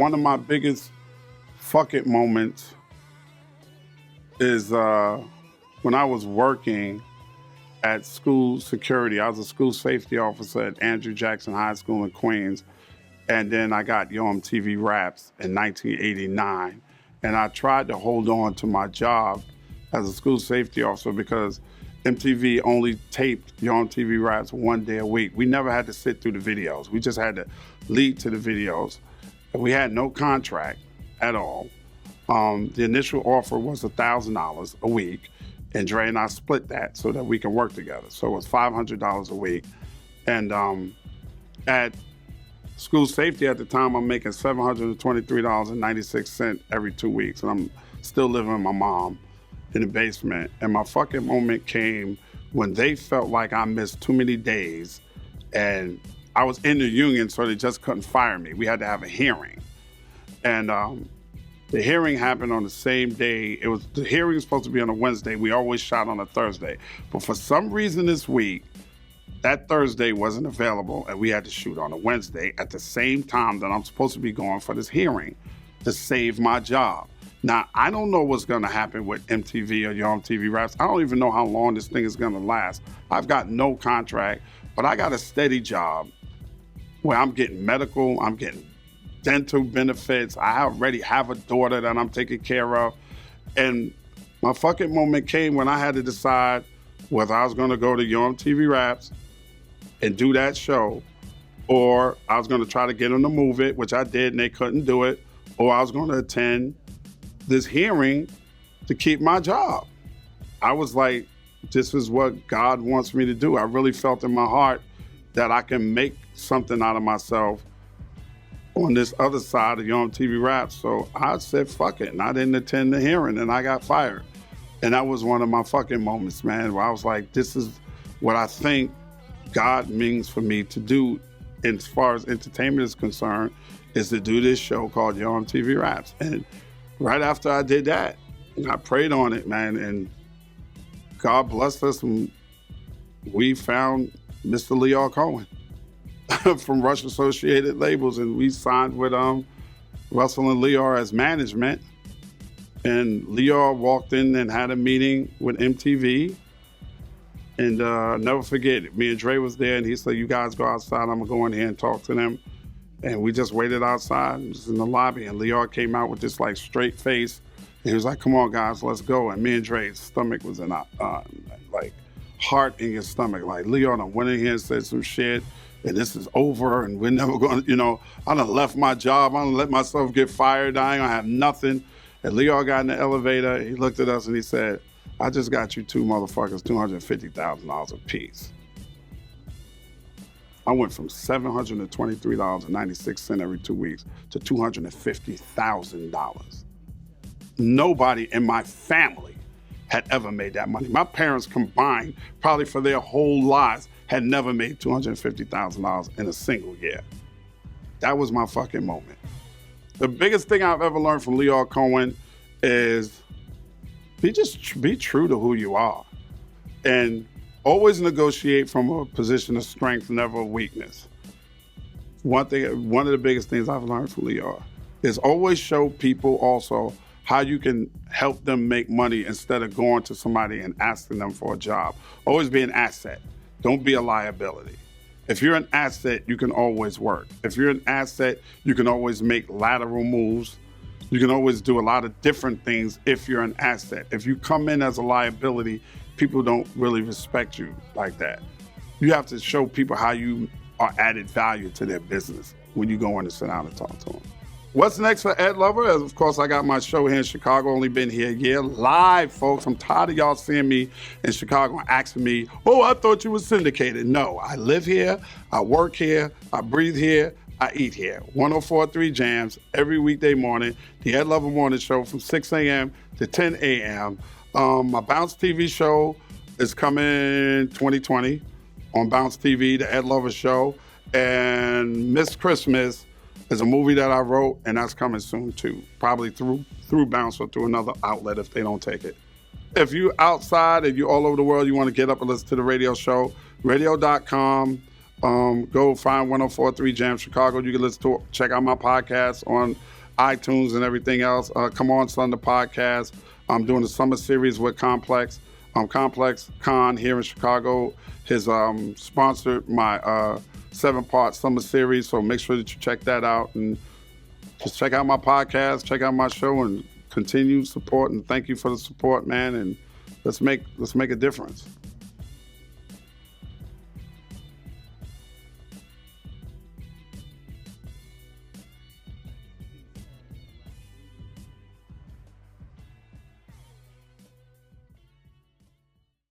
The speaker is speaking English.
One of my biggest fuck it moments is when I was working at school security. I was a school safety officer at Andrew Jackson High School in Queens. And then I got MTV Raps in 1989. And I tried to hold on to my job as a school safety officer because MTV only taped MTV Raps one day a week. We never had to sit through the videos. We just had to lead to the videos. We had no contract at all. The initial offer was $1,000 a week, and Dre and I split that so that we can work together. So it was $500 a week. And at school safety at the time, I'm making $723.96 every 2 weeks, and I'm still living with my mom in the basement. And my fucking moment came when they felt like I missed too many days, and I was in the union, so they just couldn't fire me. We had to have a hearing. And the hearing happened on the same day. The hearing was supposed to be on a Wednesday. We always shot on a Thursday. But for some reason this week, that Thursday wasn't available, and we had to shoot on a Wednesday at the same time that I'm supposed to be going for this hearing to save my job. Now, I don't know what's gonna happen with MTV or MTV Raps. I don't even know how long this thing is gonna last. I've got no contract, but I got a steady job where I'm getting medical, I'm getting dental benefits. I already have a daughter that I'm taking care of. And my fucking moment came when I had to decide whether I was gonna go to MTV Raps and do that show, or I was gonna try to get them to move it, which I did and they couldn't do it, or I was gonna attend this hearing to keep my job. I was like, this is what God wants me to do. I really felt in my heart that I can make something out of myself on this other side of MTV Raps. So I said, fuck it, and I didn't attend the hearing, and I got fired. And that was one of my fucking moments, man, where I was like, this is what I think God means for me to do as far as entertainment is concerned, is to do this show called MTV Raps. And right after I did that, I prayed on it, man, and God blessed us, and we found Mr. Lyor Cohen from Rush Associated Labels, and we signed with Russell and Lyor as management. And Lyor walked in and had a meeting with MTV. And never forget it. Me and Dre was there, and he said, you guys go outside, I'm gonna go in here and talk to them. And we just waited outside, and just in the lobby, and Lyor came out with this like straight face. And he was like, come on guys, let's go. And me and Dre's stomach was in like heart in his stomach. Like, Lyor done went in here and said some shit, and this is over, and we're never gonna, I done left my job, I done let myself get fired, I ain't gonna have nothing. And Lyor got in the elevator, he looked at us and he said, I just got you two motherfuckers $250,000 a piece. I went from $723.96 every 2 weeks to $250,000. Nobody in my family had ever made that money. My parents combined, probably for their whole lives, had never made $250,000 in a single year. That was my fucking moment. The biggest thing I've ever learned from Lyor Cohen is be true to who you are. And always negotiate from a position of strength, never a weakness. One of the biggest things I've learned from Lyor is always show people also how you can help them make money instead of going to somebody and asking them for a job. Always be an asset. Don't be a liability. If you're an asset, you can always work. If you're an asset, you can always make lateral moves. You can always do a lot of different things if you're an asset. If you come in as a liability, people don't really respect you like that. You have to show people how you are added value to their business when you go in and sit down and talk to them. What's next for Ed Lover? Of course, I got my show here in Chicago. Only been here a year. Live, folks. I'm tired of y'all seeing me in Chicago and asking me, oh, I thought you were syndicated. No, I live here. I work here. I breathe here. I eat here. 104.3 Jams every weekday morning. The Ed Lover Morning Show from 6 a.m. to 10 a.m. My Bounce TV show is coming 2020 on Bounce TV, the Ed Lover Show. And Miss Christmas is a movie that I wrote, and that's coming soon too. Probably through Bounce or through another outlet if they don't take it. If you outside and you all over the world, you want to get up and listen to the radio show, radio.com. go find 104.3 Jam Chicago. You can listen to check out my podcast on iTunes and everything else. Come On Sunday podcast. I'm doing a summer series with Complex. Complex Con here in Chicago has sponsored my 7-part summer series, so make sure that you check that out and just check out my podcast, check out my show, and continue support. And thank you for the support, man. And let's make a difference.